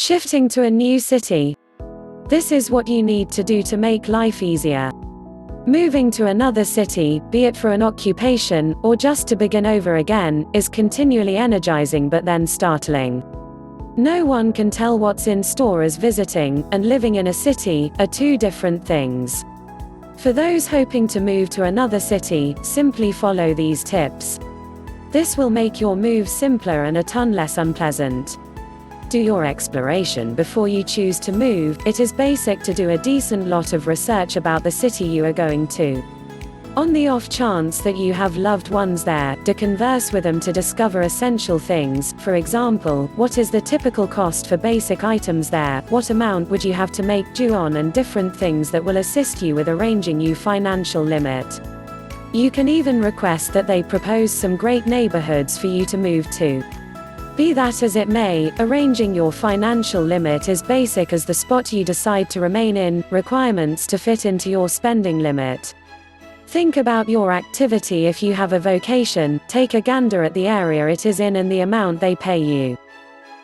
Shifting to a new city. This is what you need to do to make life easier. Moving to another city, be it for an occupation, or just to begin over again, is continually energizing but then startling. No one can tell what's in store, as visiting and living in a city are two different things. For those hoping to move to another city, simply follow these tips. This will make your move simpler and a ton less unpleasant. Do your exploration before you choose to move. It is basic to do a decent lot of research about the city you are going to. On the off chance that you have loved ones there, do converse with them to discover essential things. For example, what is the typical cost for basic items there, what amount would you have to make due on, and different things that will assist you with arranging your financial limit. You can even request that they propose some great neighborhoods for you to move to. Be that as it may, arranging your financial limit is basic as the spot you decide to remain in, requirements to fit into your spending limit. Think about your activity. If you have a vocation, take a gander at the area it is in and the amount they pay you.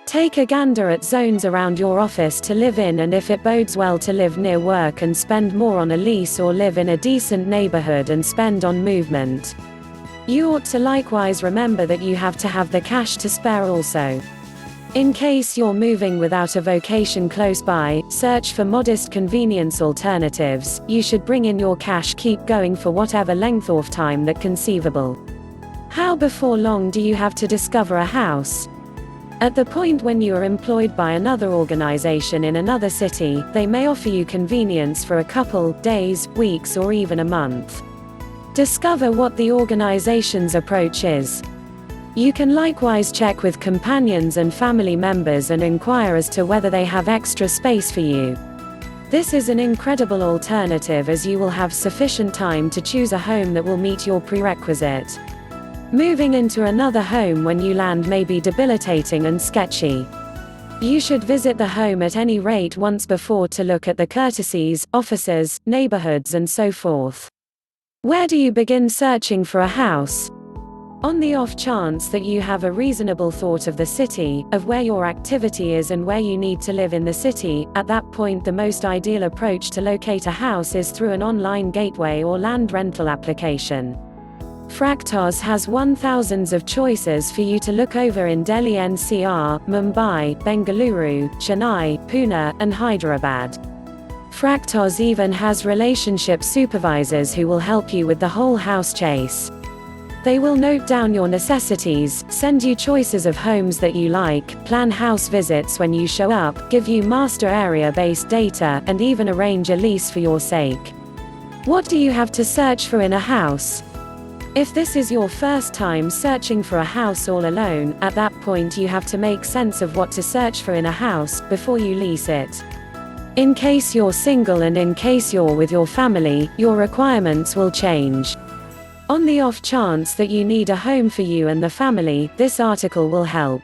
Take a gander at zones around your office to live in, and if it bodes well to live near work and spend more on a lease, or live in a decent neighborhood and spend on movement. You ought to likewise remember that you have to have the cash to spare also. In case you're moving without a vocation close by, search for modest convenience alternatives. You should bring in your cash, keep going for whatever length of time that conceivable. How before long do you have to discover a house? At the point when you are employed by another organization in another city, they may offer you convenience for a couple days, weeks, or even a month. Discover what the organization's approach is. You can likewise check with companions and family members and inquire as to whether they have extra space for you. This is an incredible alternative, as you will have sufficient time to choose a home that will meet your prerequisite. Moving into another home when you land may be debilitating and sketchy. You should visit the home at any rate once before to look at the courtesies, offices, neighborhoods, and so forth. Where do you begin searching for a house? On the off chance that you have a reasonable thought of the city, of where your activity is and where you need to live in the city, at that point the most ideal approach to locate a house is through an online gateway or land rental application. Fractoz has thousands of choices for you to look over in Delhi NCR, Mumbai, Bengaluru, Chennai, Pune, and Hyderabad. Fractoz even has relationship supervisors who will help you with the whole house chase. They will note down your necessities, send you choices of homes that you like, plan house visits when you show up, give you master area-based data, and even arrange a lease for your sake. What do you have to search for in a house? If this is your first time searching for a house all alone, at that point you have to make sense of what to search for in a house before you lease it. In case you're single and in case you're with your family, your requirements will change. On the off chance that you need a home for you and the family, this article will help.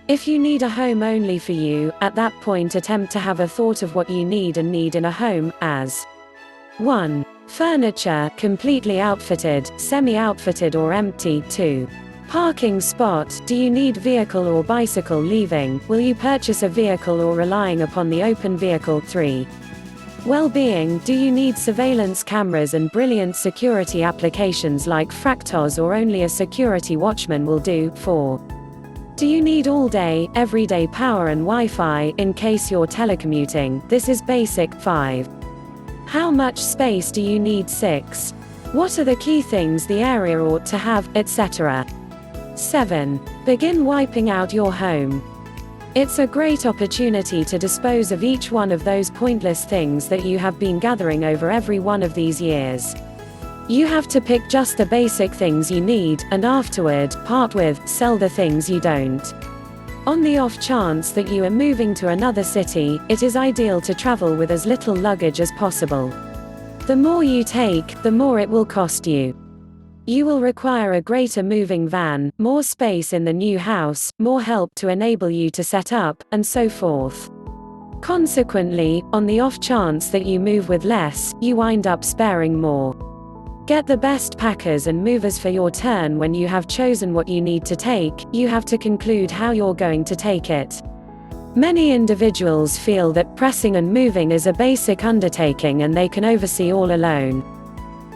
If you need a home only for you, at that point attempt to have a thought of what you need in a home, as 1. Furniture, completely outfitted, semi-outfitted, or empty. 2. Parking spot, do you need vehicle or bicycle leaving, will you purchase a vehicle or relying upon the open vehicle. 3. Well-being, do you need surveillance cameras and brilliant security applications like Fractoz, or only a security watchman will do. 4. Do you need all-day, everyday power and Wi-Fi, in case you're telecommuting? This is basic. 5. How much space do you need? 6. What are the key things the area ought to have, etc. 7. Begin wiping out your home. It's a great opportunity to dispose of each one of those pointless things that you have been gathering over every one of these years. You have to pick just the basic things you need, and afterward, part with, sell the things you don't. On the off chance that you are moving to another city, it is ideal to travel with as little luggage as possible. The more you take, the more it will cost you. You will require a greater moving van, more space in the new house, more help to enable you to set up, and so forth. Consequently, on the off chance that you move with less, you wind up sparing more. Get the best packers and movers for your turn. When you have chosen what you need to take, you have to conclude how you're going to take it. Many individuals feel that pressing and moving is a basic undertaking and they can oversee all alone.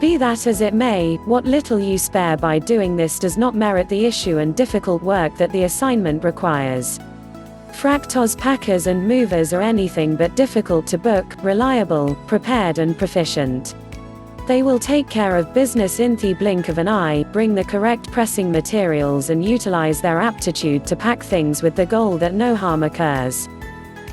Be that as it may, what little you spare by doing this does not merit the issue and difficult work that the assignment requires. Fractoz packers and movers are anything but difficult to book, reliable, prepared and proficient. They will take care of business in the blink of an eye, bring the correct pressing materials and utilize their aptitude to pack things with the goal that no harm occurs.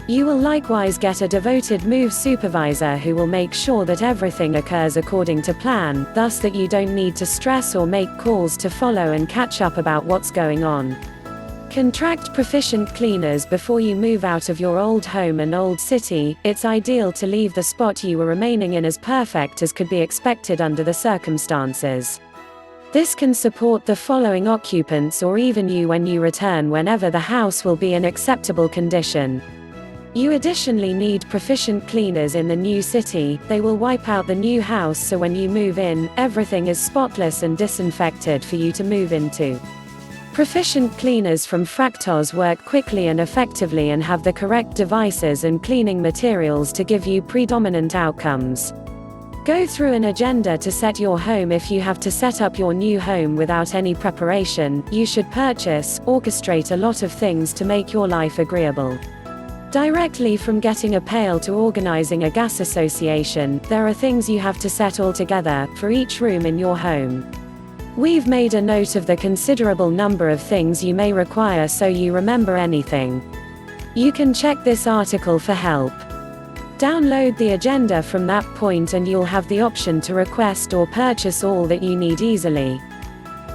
You will likewise get a devoted move supervisor who will make sure that everything occurs according to plan, thus that you don't need to stress or make calls to follow and catch up about what's going on. Contract proficient cleaners before you move out of your old home and old city. It's ideal to leave the spot you were remaining in as perfect as could be expected under the circumstances. This can support the following occupants or even you when you return, whenever the house will be in acceptable condition. You additionally need proficient cleaners in the new city. They will wipe out the new house so when you move in, everything is spotless and disinfected for you to move into. Proficient cleaners from Fractoz work quickly and effectively and have the correct devices and cleaning materials to give you predominant outcomes. Go through an agenda to set your home. If you have to set up your new home without any preparation, you should orchestrate a lot of things to make your life agreeable. Directly from getting a pail to organizing a gas association, there are things you have to set all together, for each room in your home. We've made a note of the considerable number of things you may require so you remember anything. You can check this article for help. Download the agenda from that point and you'll have the option to request or purchase all that you need easily.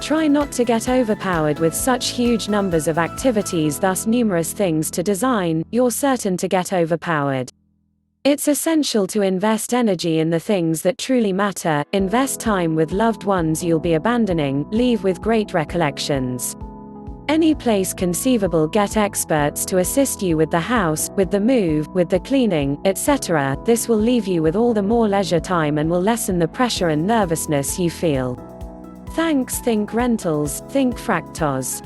Try not to get overpowered with such huge numbers of activities, thus numerous things to design. You're certain to get overpowered. It's essential to invest energy in the things that truly matter. Invest time with loved ones you'll be abandoning. Leave with great recollections. Any place conceivable, get experts to assist you with the house, with the move, with the cleaning, etc. This will leave you with all the more leisure time and will lessen the pressure and nervousness you feel. Thanks. Think rentals, think Fractoz.